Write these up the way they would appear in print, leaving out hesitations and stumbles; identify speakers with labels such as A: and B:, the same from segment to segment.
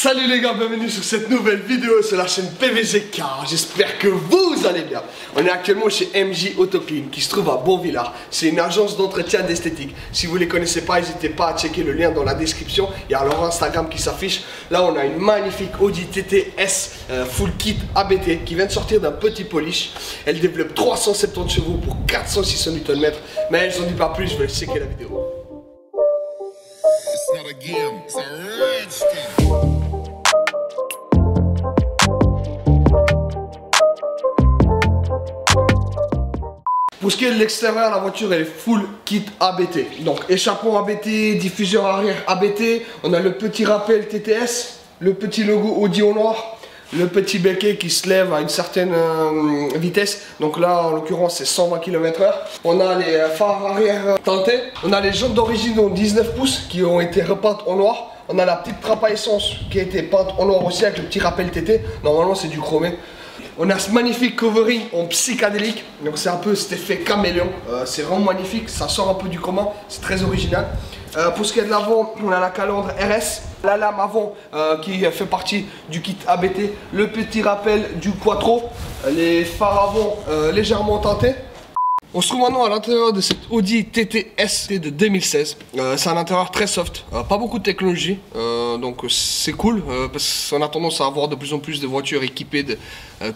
A: Salut les gars, bienvenue sur cette nouvelle vidéo sur la chaîne PVGK. J'espère que vous allez bien. On est actuellement chez MJ Autoclean qui se trouve à Bonvillars. C'est une agence d'entretien d'esthétique. Si vous ne les connaissez pas, n'hésitez pas à checker le lien dans la description. Il y a leur Instagram qui s'affiche. Là on a une magnifique Audi TT Full Kit ABT qui vient de sortir d'un petit polish. Elle développe 370 chevaux pour 400-600 Nm. Mais je n'en dis pas plus, je vais checker la vidéo.
B: It's not a game, it's a rich thing.
A: Pour ce qui est de l'extérieur, la voiture elle est full kit ABT. Donc échappement ABT, diffuseur arrière ABT. On a le petit rappel TTS, le petit logo Audi en noir, le petit béquet qui se lève à une certaine vitesse. Donc là en l'occurrence c'est 120 km/h. On a les phares arrière teintés. On a les jantes d'origine en 19 pouces qui ont été repeintes en noir. On a la petite trappe à essence qui a été peinte en noir aussi avec le petit rappel TT. Normalement c'est du chromé. On a ce magnifique covering en psychédélique, donc c'est un peu cet effet caméléon, c'est vraiment magnifique, ça sort un peu du commun, c'est très original. Pour ce qui est de l'avant, on a la calandre RS, la lame avant qui fait partie du kit ABT, le petit rappel du Quattro, les phares avant légèrement teintés. On se trouve maintenant à l'intérieur de cette Audi TTS de 2016. C'est un intérieur très soft, pas beaucoup de technologie, donc c'est cool parce qu'on a tendance à avoir de plus en plus de voitures équipées de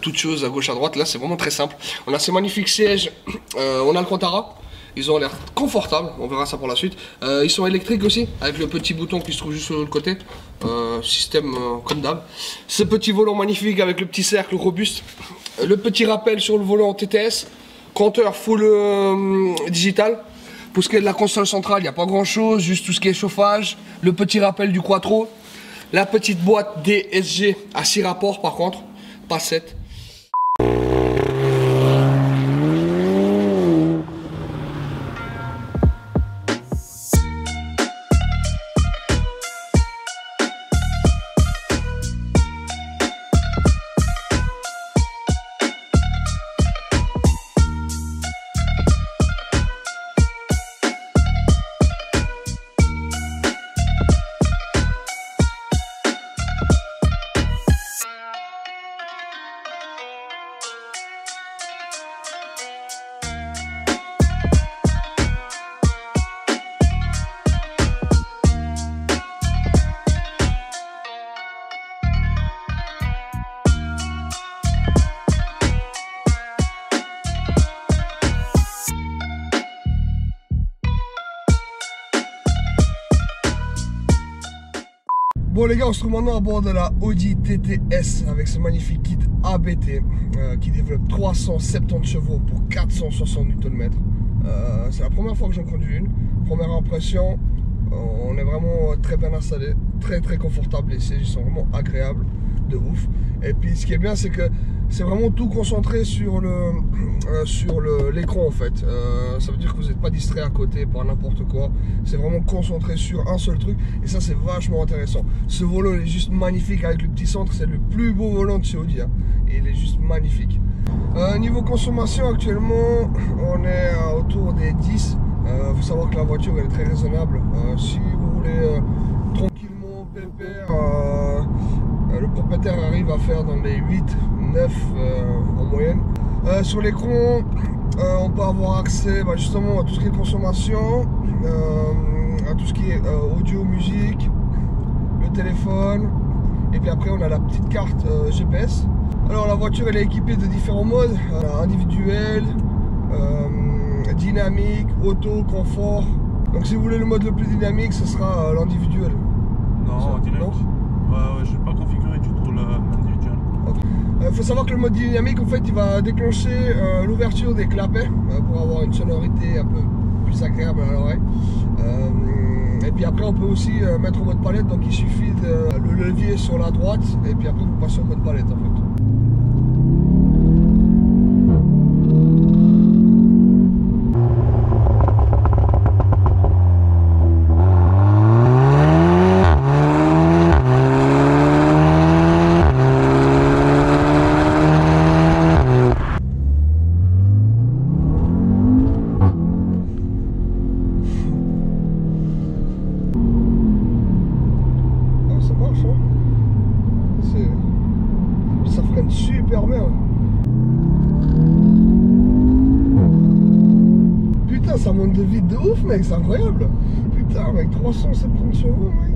A: toutes choses à gauche à droite. Là c'est vraiment très simple. On a ces magnifiques sièges, on a le Contara, ils ont l'air confortables, on verra ça pour la suite. Ils sont électriques aussi, avec le petit bouton qui se trouve juste sur l'autre côté, système comme d'hab. Ce petit volant magnifique avec le petit cercle robuste, le petit rappel sur le volant TTS. Compteur full digital. Pour ce qui est de la console centrale, il n'y a pas grand chose, juste tout ce qui est chauffage, le petit rappel du Quattro, la petite boîte DSG à 6 rapports par contre, pas 7. Bon les gars, on se trouve maintenant à bord de la Audi TTS avec ce magnifique kit ABT qui développe 370 chevaux pour 460 Nm. C'est la première fois que j'en conduis une. Première impression, on est vraiment très bien installé, très confortable, les sièges sont vraiment agréables, de ouf. Et puis ce qui est bien c'est que c'est vraiment tout concentré sur l'écran en fait. Ça veut dire que vous n'êtes pas distrait à côté par n'importe quoi. C'est vraiment concentré sur un seul truc et ça c'est vachement intéressant. Ce volant est juste magnifique avec le petit centre, c'est le plus beau volant de chez Audi hein. Et il est juste magnifique. Niveau consommation actuellement on est autour des 10. Faut savoir que la voiture elle est très raisonnable. Si vous voulez tranquillement pépère, le propriétaire arrive à faire dans les 8, 9 en moyenne. Sur l'écran, on peut avoir accès justement à tout ce qui est consommation, à tout ce qui est audio, musique, le téléphone, et puis après on a la petite carte GPS. Alors la voiture elle est équipée de différents modes, individuel, dynamique, auto, confort. Donc si vous voulez le mode le plus dynamique, ce sera l'individuel.
C: Non, dynamique. Ouais, je n'ai pas configuré du tout l'individuel.
A: Faut savoir que le mode dynamique en fait il va déclencher l'ouverture des clapets pour avoir une sonorité un peu plus agréable à l'oreille. Et puis après on peut aussi mettre en mode palette, donc il suffit de le levier sur la droite et puis après vous passez en mode palette en fait. ça marche hein. super bien. Putain, ça monte de vite de ouf, mec, c'est incroyable. Putain, mec, 370 chevaux, mec.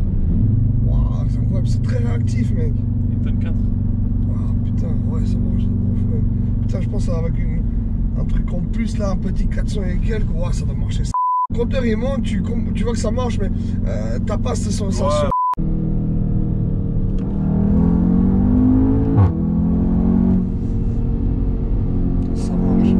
A: Waouh, c'est incroyable, c'est très réactif, mec.
C: Il donne 4.
A: Waouh, putain, ouais, ça marche de ouf, mec. Putain, je pense avec un truc en plus, là, un petit 400 et quelques, waouh, ça doit marcher. Le compteur, il monte, tu vois que ça marche, mais t'as pas cette sensation.
C: Ouais.
A: Ça marche.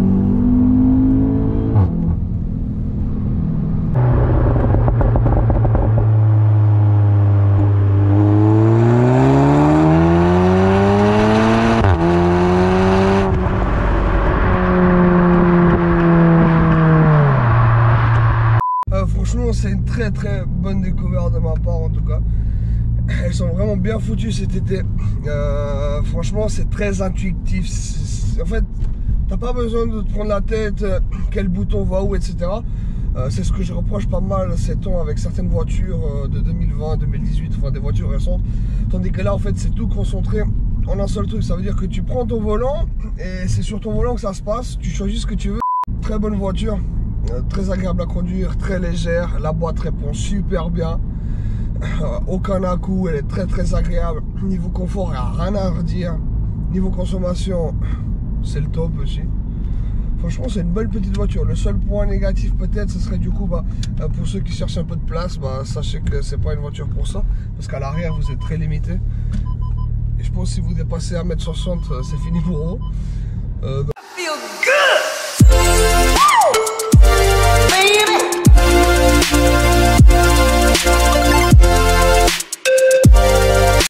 A: Franchement, c'est une très bonne découverte de ma part en tout cas. Elles sont vraiment bien foutues cet été. Franchement, c'est très intuitif. En fait, t'as pas besoin de te prendre la tête, quel bouton va où, etc. C'est ce que je reproche pas mal ces temps avec certaines voitures de 2020, 2018, enfin des voitures récentes. Tandis que là, en fait, c'est tout concentré en un seul truc. Ça veut dire que tu prends ton volant et c'est sur ton volant que ça se passe. Tu choisis ce que tu veux. Très bonne voiture. Très agréable à conduire, très légère, la boîte répond super bien, aucun à-coup, elle est très agréable. Niveau confort, il n'y a rien à redire. Niveau consommation, c'est le top aussi. Franchement, c'est une belle petite voiture. Le seul point négatif peut-être, ce serait du coup, pour ceux qui cherchent un peu de place, sachez que c'est pas une voiture pour ça, parce qu'à l'arrière vous êtes très limité. Et je pense que si vous dépassez 1m60, c'est fini pour vous.